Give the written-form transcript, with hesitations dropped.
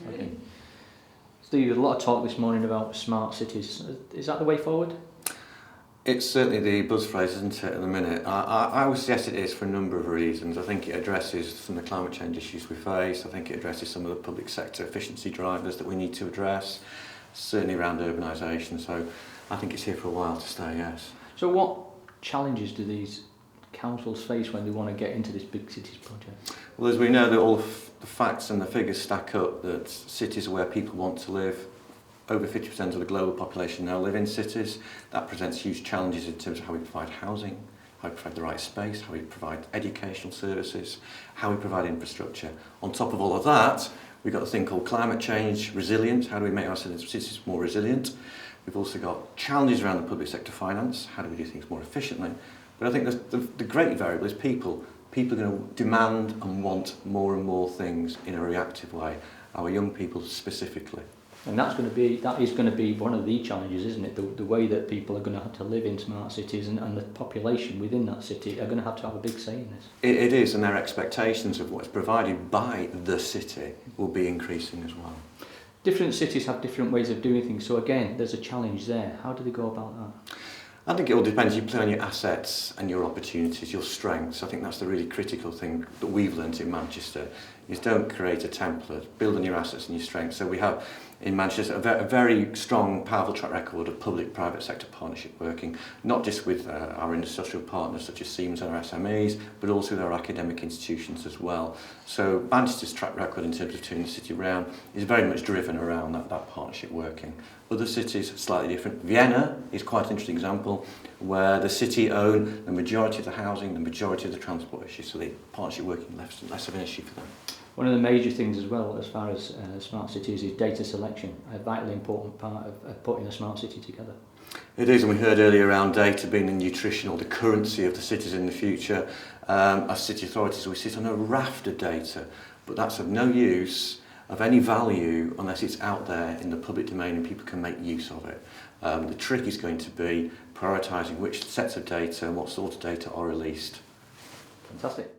Okay. Steve, there's a lot of talk this morning about smart cities. Is that the way forward? It's certainly the buzz phrase, isn't it, at the minute? I would suggest it is for a number of reasons. I think it addresses some of the climate change issues we face. I think it addresses some of the public sector efficiency drivers that we need to address, certainly around urbanisation. So I think it's here for a while to stay, yes. So what challenges do these councils face when they want to get into this big cities project? Well, as we know, that all of the facts and the figures stack up, that cities are where people want to live. Over 50% of the global population now live in cities. That presents huge challenges in terms of how we provide housing, how we provide the right space, how we provide educational services, how we provide infrastructure. On top of all of that, we've got a thing called climate change resilience. How do we make our cities more resilient? We've also got challenges around the public sector finance. How do we do things more efficiently? But I think the great variable is people. People are going to demand and want more and more things in a reactive way, our young people specifically. And that is going to be one of the challenges, isn't it? The way that people are going to have to live in smart cities, and the population within that city are going to have a big say in this. It is, and their expectations of what's provided by the city will be increasing as well. Different cities have different ways of doing things, so again, there's a challenge there. How do they go about that? I think it all depends. You play on your assets and your opportunities, your strengths. I think that's the really critical thing that we've learnt in Manchester, is don't create a template, build on your assets and your strengths. So we have in Manchester a very strong, powerful track record of public-private sector partnership working, not just with our industrial partners such as Siemens and our SMEs, but also with our academic institutions as well. So Manchester's track record in terms of turning the city around is very much driven around that partnership working. Other cities are slightly different. Vienna is quite an interesting example where the city own the majority of the housing, the majority of the transport issues, so the partnership working less of an issue for them. One of the major things as well, as far as smart cities, is data selection, a vitally important part of putting a smart city together. It is, and we heard earlier around data being the nutritional, the currency of the cities in the future. As city authorities, we sit on a raft of data, but that's of no use, of any value, unless it's out there in the public domain and people can make use of it. The trick is going to be prioritising which sets of data and what sort of data are released. Fantastic.